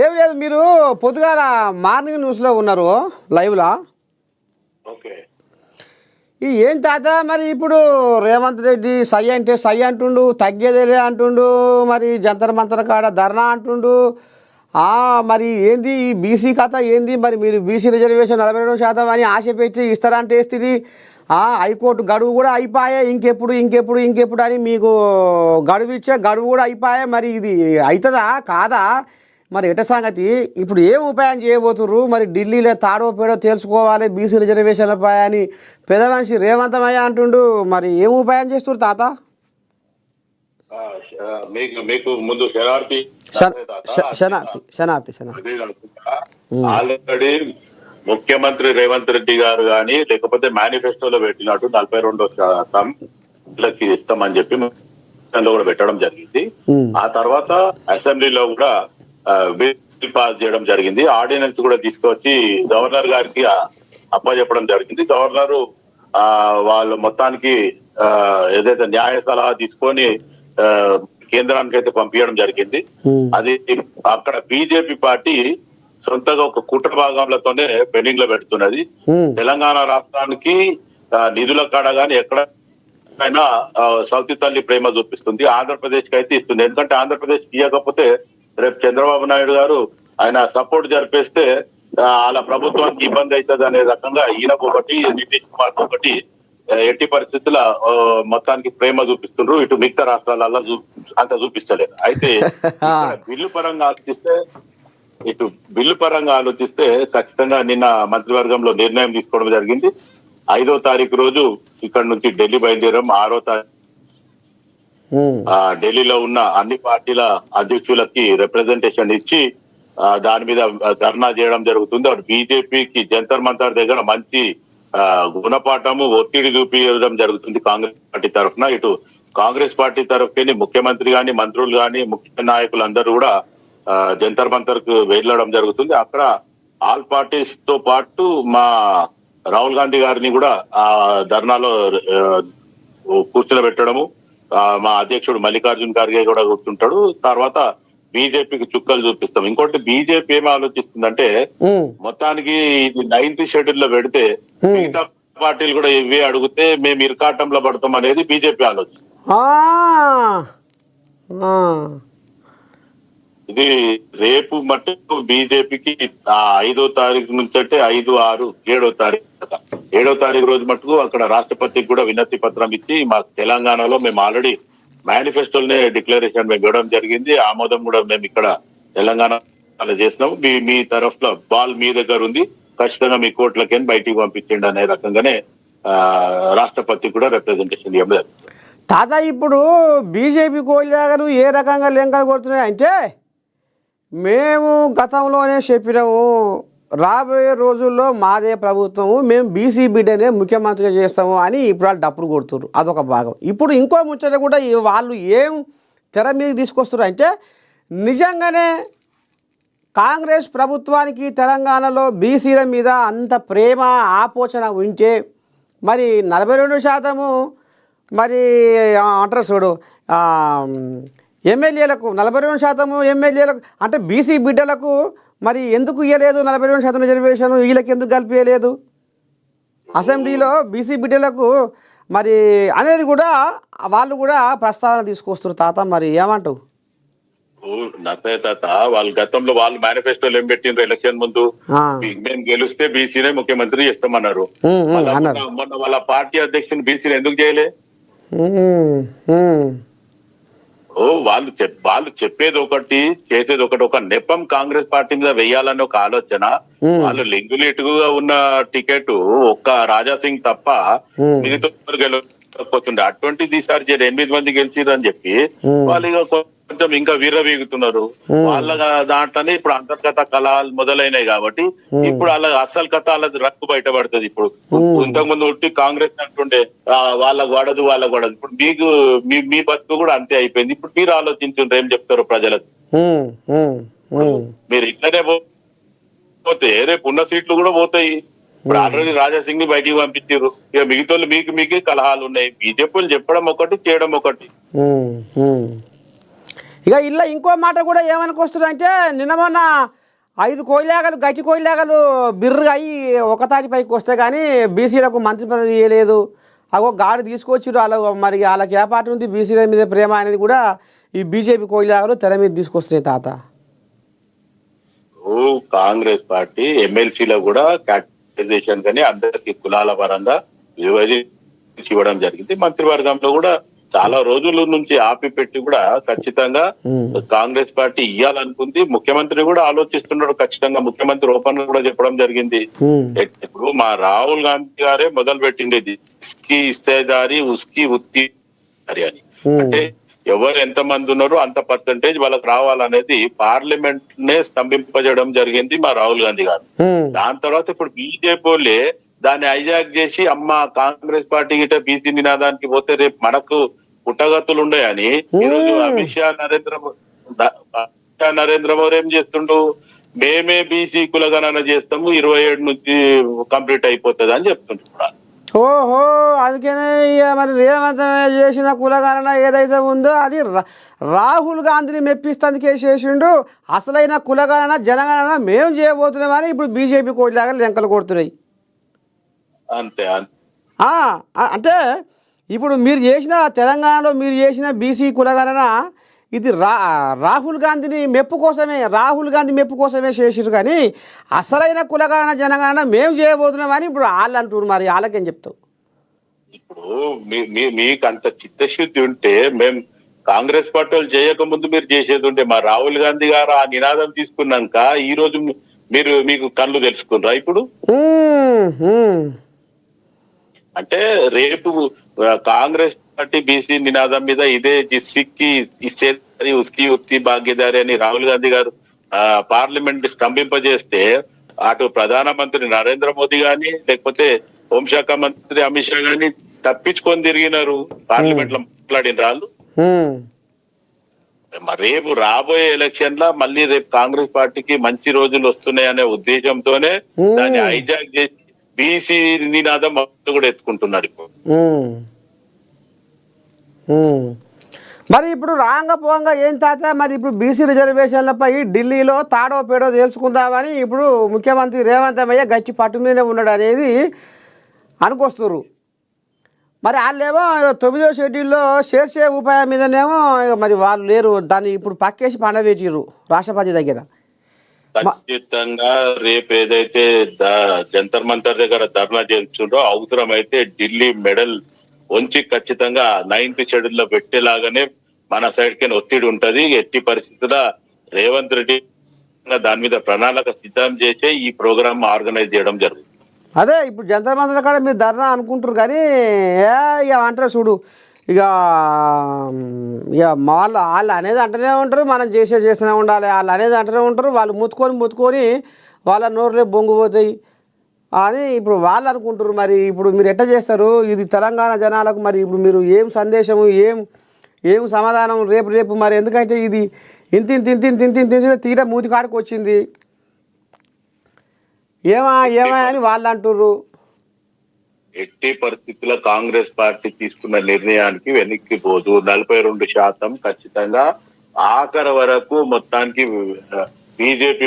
ఏం లేదు, మీరు పొద్దుగాల మార్నింగ్ న్యూస్లో ఉన్నారు లైవ్లా. ఓకే. ఇది ఏం తాత మరి ఇప్పుడు రేవంత్ రెడ్డి సై అంటే సై అంటుండు, తగ్గేదేలే అంటుండు, మరి జంతర్ మంతర్ కాడ ధర్నా అంటుండు. మరి ఏంది ఈ బీసీ కథ ఏంది? మరి మీరు బీసీ రిజర్వేషన్ 42% అని ఆశ పెట్టి ఇస్తారంటే ఇస్తుంది. హైకోర్టు గడువు కూడా అయిపోయా, ఇంకెప్పుడు ఇంకెప్పుడు ఇంకెప్పుడు అని మీకు గడువు ఇచ్చే గడువు కూడా అయిపోయా. మరి ఇది అవుతుందా కాదా? మరి ఎట సంగతి? ఇప్పుడు ఏం ఉపాయం చేయబోతుర్రు? మరి ఢిల్లీలో తాడో పేడో తెలుసుకోవాలి బీసీ రిజర్వేషన్లపై అని పెద్ద మనిషి రేవంతమయ్య అంటుండు. మరి ఏం ఉపాయం చేస్తున్నారు తాత? మీకు ముందు శనార్థి ఆల్రెడీ ముఖ్యమంత్రి రేవంత్ రెడ్డి గారు గాని లేకపోతే మేనిఫెస్టోలో పెట్టినట్టు 42% ఇస్తామని చెప్పి కూడా పెట్టడం జరిగింది. ఆ తర్వాత అసెంబ్లీలో కూడా బిల్ పాస్ చేయడం జరిగింది. ఆర్డినెన్స్ కూడా తీసుకొచ్చి గవర్నర్ గారికి అప్పచెప్పడం జరిగింది. గవర్నరు వాళ్ళు మొత్తానికి ఏదైతే న్యాయ సలహా తీసుకొని కేంద్రానికి అయితే పంపించడం జరిగింది. అది అక్కడ బీజేపీ పార్టీ సొంతగా ఒక కుట్ర భాగంలతోనే పెండింగ్ లో పెడుతున్నది. తెలంగాణ రాష్ట్రానికి నిధుల కాడ గాని ఎక్కడైనా సౌతి తల్లి ప్రేమ చూపిస్తుంది. ఆంధ్రప్రదేశ్ కి అయితే ఇస్తుంది. ఎందుకంటే ఆంధ్రప్రదేశ్ ఇవ్వకపోతే రేపు చంద్రబాబు నాయుడు గారు ఆయన సపోర్ట్ జరిపేస్తే వాళ్ళ ప్రభుత్వానికి ఇబ్బంది అవుతుంది అనే రకంగా ఈయనకు ఒకటి, నితీష్ కుమార్ ఒకటి ఎట్టి పరిస్థితుల మొత్తానికి ప్రేమ చూపిస్తుండ్రు. ఇటు మిగతా రాష్ట్రాలలో అంత చూపిస్తలేదు. అయితే బిల్లు పరంగా ఆలోచిస్తే ఖచ్చితంగా నిన్న మంత్రివర్గంలో నిర్ణయం తీసుకోవడం జరిగింది. 5వ తారీఖు రోజు ఇక్కడ నుంచి ఢిల్లీ బయలుదేరాం. 6వ తారీఖు ఢిల్లీలో ఉన్న అన్ని పార్టీల అధ్యక్షులకి రిప్రజెంటేషన్ ఇచ్చి దాని మీద ధర్నా చేయడం జరుగుతుంది. అటు బీజేపీకి జంతర్ మంతర్ దగ్గర మంచి గుణపాఠము ఒత్తిడి చూపించడం జరుగుతుంది కాంగ్రెస్ పార్టీ తరఫున. ఇటు కాంగ్రెస్ పార్టీ తరఫుని ముఖ్యమంత్రి గాని, మంత్రులు గాని, ముఖ్య నాయకులు అందరూ కూడా జంతర్ మంతర్ కు వెళ్ళడం జరుగుతుంది. అక్కడ ఆల్ పార్టీస్ తో పాటు మా రాహుల్ గాంధీ గారిని కూడా ఆ ధర్నాలో కూర్చోబెట్టడము, మా అధ్యక్షుడు మల్లికార్జున్ ఖర్గే కూడా కూర్చుంటాడు. తర్వాత బీజేపీకి చుక్కలు చూపిస్తాం. ఇంకోటి బీజేపీ ఏమి ఆలోచిస్తుందంటే మొత్తానికి ఇది 9th షెడ్యూల్ లో పెడితే మిగతా పార్టీలు కూడా ఇవే అడిగితే మేము ఇరకాటంలో పడతాం అనేది బీజేపీ ఆలోచన. ఇది రేపు మట్టుకు బీజేపీకి 5వ తారీఖు నుంచి అంటే 5, 6, 7వ తారీఖు 7వ తారీఖు రోజు మట్టుకు అక్కడ రాష్ట్రపతికి కూడా వినతి పత్రం ఇచ్చి మా తెలంగాణలో మేము ఆల్రెడీ మేనిఫెస్టోనే డిక్లరేషన్ మేము ఇవ్వడం జరిగింది. ఆమోదం కూడా మేము ఇక్కడ తెలంగాణలో చేసినాము. మీ తరఫులో బాల్ మీ దగ్గర ఉంది, ఖచ్చితంగా మీ కోర్టులకేం బయటికి పంపించండి అనే రకంగానే రాష్ట్రపతి కూడా రిప్రజెంటేషన్ ఇవ్వలేదు. తాత ఇప్పుడు బీజేపీ కోళ్ళను ఏ రకంగా లెంకలు కొడుతున్నాయి అంటే, మేము గతంలోనే చెప్పినాము రాబోయే రోజుల్లో మాదే ప్రభుత్వము, మేము బీసీ బిడ్డనే ముఖ్యమంత్రిగా చేస్తాము అని ఇప్పుడు వాళ్ళు డప్పులు కొడుతున్నారు. అదొక భాగం. ఇప్పుడు ఇంకో ముచ్చట కూడా వాళ్ళు ఏం తెర మీదకి తీసుకొస్తున్నారు అంటే, నిజంగానే కాంగ్రెస్ ప్రభుత్వానికి తెలంగాణలో బీసీల మీద అంత ప్రేమ ఆపోచన ఉంటే మరి 42% మరి అంటారు చూడు ఎమ్మెల్యేలకు 42% ఎమ్మెల్యేలకు అంటే బీసీ బిడ్డలకు మరి ఎందుకు ఇవ్వలేదు? 42% రిజర్వేషన్ వీళ్ళకి ఎందుకు కలిపేయలేదు? అసెంబ్లీలో బీసీ బిడ్డలకు మరి అనేది కూడా వాళ్ళు కూడా ప్రస్తావన తీసుకొస్తారు. తాత మరి ఏమంటావు? తాత వాళ్ళ గతంలో వాళ్ళు మేనిఫెస్టోలు ఏం పెట్టిండ్రు ఎలక్షన్ ముందు, మేము గెలిస్తే బీసీనే ముఖ్యమంత్రి చేస్తామన్నారు. మొన్న వాళ్ళ పార్టీ అధ్యక్షుని బీసీని ఎందుకు చేయలే? వాళ్ళు చెప్పేది ఒకటి చేసేది ఒకటి. ఒక నెపం కాంగ్రెస్ పార్టీ మీద వెయ్యాలని ఒక ఆలోచన. వాళ్ళు లెంగులేటుగా ఉన్న టికెట్ ఒక్క రాజాసింగ్ తప్ప మిగతా గెలవకపోతుండే. అటువంటిది ఈసారి 8 మంది గెలిచిరు అని చెప్పి వాళ్ళు ఇక కొంచెం ఇంకా వీరవీగుతున్నారు. వాళ్ళ దాంట్లోనే ఇప్పుడు అంతర్గత కళాలు మొదలైనాయి కాబట్టి ఇప్పుడు అలా అసలు కథ వాళ్ళది రక్కు బయటపడుతుంది. ఇప్పుడు ఇంతకుముందు ఉట్టి కాంగ్రెస్ అంటుండే వాళ్ళకు పడదు వాళ్ళకు పడదు. ఇప్పుడు మీకు మీ బతుకు కూడా అంతే అయిపోయింది. ఇప్పుడు మీరు ఆలోచించుండ్రు ఏం చెప్తారు ప్రజలకు. మీరు ఇట్లనే పోతే రేపు ఉన్న సీట్లు కూడా పోతాయి. ఇప్పుడు ఆల్రెడీ రాజాసింగ్ ని బయటికి పంపించారు. ఇక మిగతా మీకే కలహాలు ఉన్నాయి. బీజేపీలు చెప్పడం ఒకటి, చేయడం ఒకటి. ఇక ఇలా ఇంకో మాట కూడా ఏమనుకొస్తుందంటే నిన్న మొన్న 5 కోయిలాగలు గట్టి కోయిలాగలు బిర్రుగా అయ్యి ఒక తాటి పైకి వస్తే కానీ బీసీలకు మంత్రి పదవి ఇవ్వలేదు. అగో గాడి తీసుకొచ్చారు వాళ్ళ, మరి వాళ్ళకి ఏ పార్టీ ఉంది బీసీల మీద ప్రేమ అనేది కూడా ఈ బీజేపీ కోయిలాగలు తెర మీద తీసుకొస్తున్నాయి తాత. కాంగ్రెస్ పార్టీ ఎమ్మెల్సీలో కూడా కేటగరైజేషన్ కానీ అందరికి కులాల పరంగా విభజించి ఇవ్వడం జరిగింది. మంత్రివర్గంలో కూడా చాలా రోజుల నుంచి ఆపి పెట్టి కూడా ఖచ్చితంగా కాంగ్రెస్ పార్టీ ఇవ్వాలనుకుంది. ముఖ్యమంత్రి కూడా ఆలోచిస్తున్నాడు, ఖచ్చితంగా ముఖ్యమంత్రి ఓపెన్ కూడా చెప్పడం జరిగింది. ఇప్పుడు మా రాహుల్ గాంధీ గారే మొదలు పెట్టింది ఇస్కి ఇస్తేదారి ఉస్కి ఉత్తి అని. అంటే ఎవరు ఎంత మంది ఉన్నారో అంత పర్సంటేజ్ వాళ్ళకి రావాలనేది పార్లమెంట్ నే స్తంభింపజేయడం జరిగింది మా రాహుల్ గాంధీ గారు. దాని తర్వాత ఇప్పుడు బీజేపీ వాళ్ళే దాన్ని హైజాక్ చేసి అమ్మ కాంగ్రెస్ పార్టీ గిట్ట బీసీ నినాదానికి పోతే రేపు మనకు పుట్టగతులు ఉన్నాయని ఈరోజు అమిత్ షా నరేంద్ర మోదీ ఏం చేస్తుండు, మేమే బీసీ కులగణన చేస్తాము 27 నుంచి కంప్లీట్ అయిపోతుంది అని చెప్తుంటున్నారు. ఓహో, అందుకనే ఇక మరి రేవంత్ చేసిన కులగణన ఏదైతే ఉందో అది రాహుల్ గాంధీని మెప్పిస్తందుకే చేసిండు. అసలైన కులగణన జనగణన మేము చేయబోతున్నామని ఇప్పుడు బీజేపీ కోటిలాగా లెంకలు కొడుతున్నాయి. అంతే అంటే ఇప్పుడు మీరు చేసిన తెలంగాణలో మీరు చేసిన బీసీ కులగణన ఇది రాహుల్ గాంధీ మెప్పు కోసమే చేసిరు. కానీ అసలైన కులగణన జనగణన మేము చేయబోతున్నామని ఇప్పుడు వాళ్ళు అంటున్నారు. మరి వాళ్ళకేం చెప్తావు? ఇప్పుడు మీకు అంత చిత్తశుద్ధి ఉంటే మేము కాంగ్రెస్ పార్టీ వాళ్ళు చేయక ముందు మీరు చేసేది ఉంటే, మా రాహుల్ గాంధీ గారు ఆ నినాదం తీసుకున్నాక ఈ రోజు మీకు కళ్ళు తెలుసుకున్నారా? ఇప్పుడు అంటే రేపు కాంగ్రెస్ పార్టీ బీసీ నినాదం మీద ఇదే జిస్సిక్కి ఇస్తేదారి ఉస్కి ఉత్తి భాగ్యదారి అని రాహుల్ గాంధీ గారు పార్లమెంట్ స్తంభింపజేస్తే అటు ప్రధానమంత్రి నరేంద్ర మోదీ గాని లేకపోతే హోంశాఖ మంత్రి అమిత్ షా గాని తప్పించుకొని తిరిగినారు పార్లమెంట్ లో మాట్లాడిన వాళ్ళు. రేపు రాబోయే ఎలక్షన్ లా మళ్ళీ రేపు కాంగ్రెస్ పార్టీకి మంచి రోజులు వస్తున్నాయనే ఉద్దేశంతోనే దాన్ని హైజాక్ చేసి బీసీ నినాదం కూడా ఎత్తుకుంటున్నారు ఇప్పుడు. మరి ఇప్పుడు రాంగ పోంగా ఏం తాత, మరి ఇప్పుడు బీసీ రిజర్వేషన్లపై ఢిల్లీలో తాడో పేడో తెలుసుకుందామని ఇప్పుడు ముఖ్యమంత్రి రేవంత్ అయ్య గట్టి పట్టు మీదనే ఉన్నాడు అనేది అనుకొస్తున్నారు. మరి వాళ్ళేమో 9వ షెడ్యూల్లో షేర్షే ఉపాయం మీదనేమో మరి వాళ్ళు లేరు, దాన్ని ఇప్పుడు పక్కేసి పండబెట్టిర్రు రాష్ట్రపతి దగ్గర. ఖచ్చితంగా రేపు ఏదైతే జంతర్ మంతర్ దగ్గర ధర్నా చేస్తుండో అవసరమైతే ఢిల్లీ మెడల్ వంచి ఖచ్చితంగా 9th షెడ్యూల్ లో పెట్టేలాగానే మన సైడ్ కి ఒత్తిడి ఉంటది. ఎట్టి పరిస్థితుల రేవంత్ రెడ్డి దాని మీద ప్రణాళిక సిద్ధం చేసే ఈ ప్రోగ్రామ్ ఆర్గనైజ్ చేయడం జరుగుతుంది. అదే ఇప్పుడు జంతర్ మంతర్ కాడ మీరు ధర్నా అనుకుంటారు కానీ ఇక అంటారు చూడు, ఇక వాళ్ళు అనేది అంటూనే ఉంటారు, మనం చేస్తూనే ఉండాలి, వాళ్ళు అనేది అంటూనే ఉంటారు. వాళ్ళు ముత్తుకొని వాళ్ళ నోరులే బొంగిపోతాయి అని ఇప్పుడు వాళ్ళు అనుకుంటారు. మరి ఇప్పుడు మీరు ఎట్లా చేస్తారు ఇది తెలంగాణ జనాలకు? మరి ఇప్పుడు మీరు ఏం సందేశము ఏం సమాధానం రేపు మరి? ఎందుకంటే ఇది ఇంత తీర మూతి కాడికి వచ్చింది ఏమా అని వాళ్ళు అంటుర్రు. ఎట్టి పరిస్థితుల్లో కాంగ్రెస్ పార్టీ తీసుకున్న నిర్ణయానికి వెనక్కి పోదు. 42% ఖచ్చితంగా ఆఖరి వరకు మొత్తానికి బీజేపీ